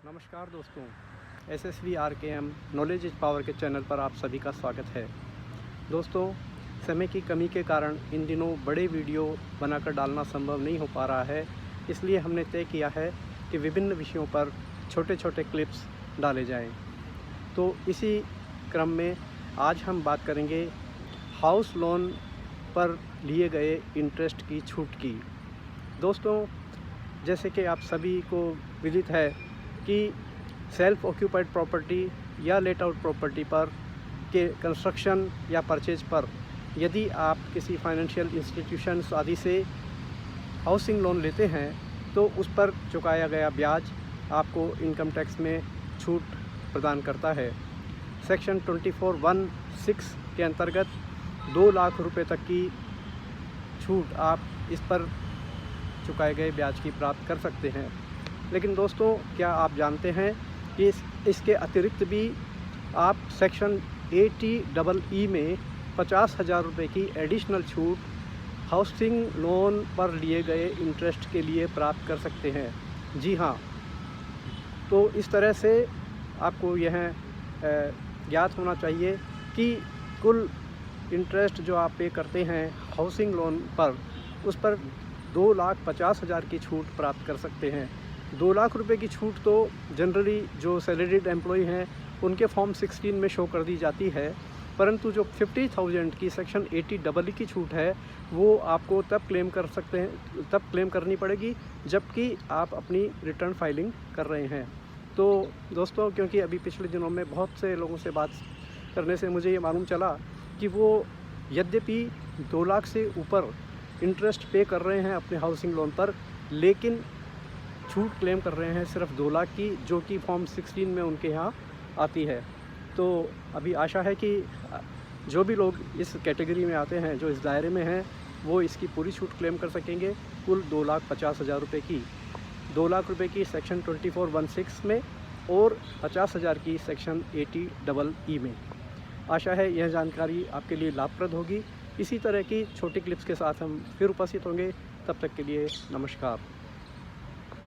नमस्कार दोस्तों, SSVRKM knowledge is power के चैनल पर आप सभी का स्वागत है। दोस्तों, समय की कमी के कारण इन दिनों बड़े वीडियो बनाकर डालना संभव नहीं हो पा रहा है, इसलिए हमने तय किया है कि विभिन्न विषयों पर छोटे छोटे क्लिप्स डाले जाएं। तो इसी क्रम में आज हम बात करेंगे हाउस लोन पर लिए गए इंटरेस्ट की छूट की। दोस्तों, जैसे कि आप सभी को विदित है कि सेल्फ ऑक्यूपाइड प्रॉपर्टी या लेट आउट प्रॉपर्टी पर के कंस्ट्रक्शन या परचेज पर यदि आप किसी फाइनेंशियल इंस्टीट्यूशंस आदि से हाउसिंग लोन लेते हैं तो उस पर चुकाया गया ब्याज आपको इनकम टैक्स में छूट प्रदान करता है। सेक्शन 24(1)(6) के अंतर्गत 2 लाख रुपए तक की छूट आप इस पर चुकाए गए ब्याज की प्राप्त कर सकते हैं। लेकिन दोस्तों, क्या आप जानते हैं कि इसके अतिरिक्त भी आप सेक्शन 80(e) में 50,000 रुपये की एडिशनल छूट हाउसिंग लोन पर लिए गए इंटरेस्ट के लिए प्राप्त कर सकते हैं। जी हाँ, तो इस तरह से आपको यह ज्ञात होना चाहिए कि कुल इंटरेस्ट जो आप पे करते हैं हाउसिंग लोन पर, उस पर 2,50,000 की छूट प्राप्त कर सकते हैं। 2 लाख रुपए की छूट तो जनरली जो सैलरीड एम्प्लॉय हैं उनके फॉर्म 16 में शो कर दी जाती है, परंतु जो 50,000 की सेक्शन 80(e) की छूट है वो आपको तब क्लेम कर सकते हैं, तब क्लेम करनी पड़ेगी जबकि आप अपनी रिटर्न फाइलिंग कर रहे हैं। तो दोस्तों, क्योंकि अभी पिछले दिनों में बहुत से लोगों से बात करने से मुझे ये मालूम चला कि वो यद्यपि 2 लाख से ऊपर इंटरेस्ट पे कर रहे हैं अपने हाउसिंग लोन पर, लेकिन छूट क्लेम कर रहे हैं सिर्फ 2 लाख की, जो कि फॉर्म 16 में उनके यहाँ आती है। तो अभी आशा है कि जो भी लोग इस कैटेगरी में आते हैं, जो इस दायरे में हैं, वो इसकी पूरी छूट क्लेम कर सकेंगे कुल 2,50,000 रुपये की। 2 लाख रुपये की सेक्शन 24(1)(6) में और 50,000 की सेक्शन 80(e) में। आशा है यह जानकारी आपके लिए लाभप्रद होगी। इसी तरह की छोटी क्लिप्स के साथ हम फिर उपस्थित होंगे। तब तक के लिए नमस्कार।